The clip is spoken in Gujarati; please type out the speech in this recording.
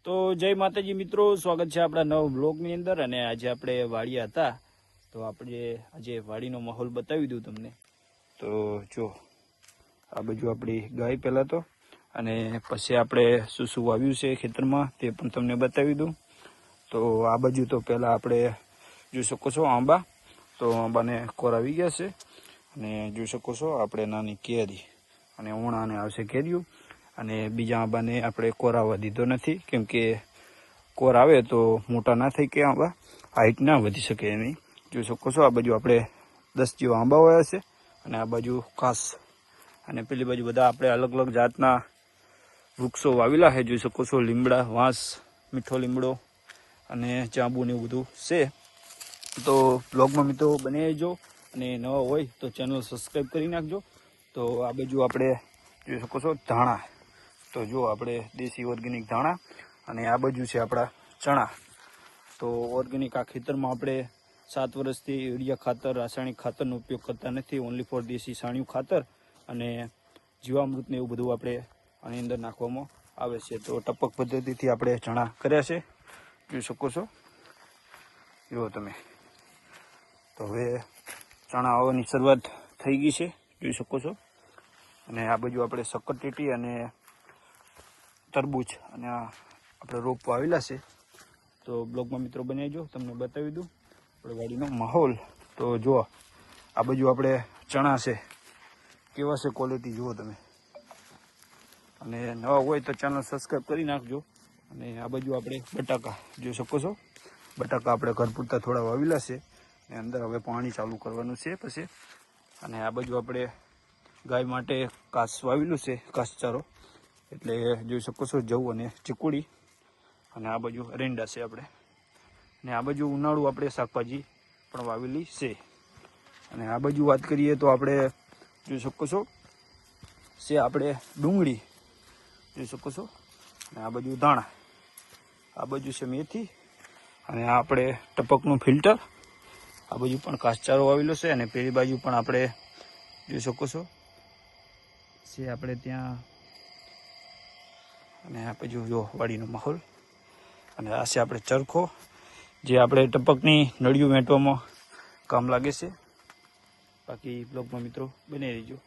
તો જય માતાજી મિત્રો, સ્વાગત છે આપણા નવા બ્લોગની અંદર। અને આજે આપણે વાડીયા હતા, તો આપણે આજે વાડીનો માહોલ બતાવી દઉં તમને। તો જો આ બાજુ આપણી ગાય પહેલાં તો, અને પછી આપણે શું શું વાવ્યું છે ખેતરમાં તે પણ તમને બતાવી દઉં। તો આ બાજુ તો પહેલાં આપણે જોઈ શકો છો આંબા, તો આંબાને કોર આવી ગયા છે। અને જોઈ શકો છો આપણે નાની કેરી, અને ઉણાને આવશે કેરીઓ। અને બીજા આંબાને આપણે કોર આવવા દીધો નથી, કેમ કે કોર આવે તો મોટા ના થઈ કે આંબા હાઈટ ના વધી શકે એની। જોઈ શકો છો આ બાજુ આપણે 10 જેવા આંબા વાવ્યા છે, અને આ બાજુ ઘાસ, અને પેલી બાજુ બધા આપણે અલગ અલગ જાતના વૃક્ષો વાવેલા છે। જોઈ શકો છો લીમડા, વાંસ, મીઠો લીમડો અને જાંબુ ને એવું બધું છે। તો બ્લોગમાં મિત્રો બને રહેજો, અને નવા હોય તો ચેનલ સબસ્ક્રાઈબ કરી નાખજો। તો આ બાજુ આપણે જોઈ શકો છો ધાણા, તો જો આપણે દેશી ઓર્ગેનિક ધાણા, અને આ બાજુ છે આપણા ચણા। તો ઓર્ગેનિક આ ખેતરમાં આપણે 7 વર્ષથી યુરિયા ખાતર, રાસાયણિક ખાતરનો ઉપયોગ કરતા નથી, ઓનલી ફોર દેશી છાણિયું ખાતર અને જીવામૃત ને એવું બધું આપણે આની અંદર નાખવામાં આવે છે। તો ટપક પદ્ધતિથી આપણે ચણા કર્યા છે, જોઈ શકો છો, જુઓ તમે। તો હવે ચણા આવવાની શરૂઆત થઈ ગઈ છે, જોઈ શકો છો। અને આ બાજુ આપણે શક્કરટેટી અને તરબૂચ અને આપણે રોપ વાવેલા છે। તો બ્લોગમાં મિત્રો બની જો, તમને બતાવી દઉં આપણે વાડીનો માહોલ। તો જુઓ આ બાજુ આપણે ચણા છે, કેવા છે ક્વોલિટી જુઓ તમે। અને નવા હોય તો ચેનલ સબસ્ક્રાઈબ કરી નાખજો। અને આ બાજુ આપણે બટાકા જોઈ શકો છો, બટાકા આપણે ઘર પૂરતા થોડા વાવેલા છે, અને અંદર હવે પાણી ચાલુ કરવાનું છે પછી। અને આ બાજુ આપણે ગાય માટે ઘાસ વાવેલું છે, ઘાસચારો, એટલે જોઈ શકો છો જવ અને ચીકુડી, અને આ બાજુ એરંડા છે આપણે। અને આ બાજુ ઉનાળુ આપણે શાકભાજી પણ વાવેલી છે। અને આ બાજુ વાત કરીએ તો આપણે જોઈ શકો છો છે આપણે ડુંગળી, જોઈ શકો છો। અને આ બાજુ ધાણા, આ બાજુ છે મેથી, અને આ આપણે ટપકનું ફિલ્ટર, આ બાજુ પણ ઘાસચારો વાવેલો છે। અને પેલી બાજુ પણ આપણે જોઈ શકો છો છે આપણે ત્યાં, અને આ બાજુ જો વાડીનો માહોલ। અને આ છે આપણે ચરખો, જે આપણે ટપકની નળિયું વેંટવામાં કામ લાગે છે। બાકી બ્લોગમાં મિત્રો બને રહેજો।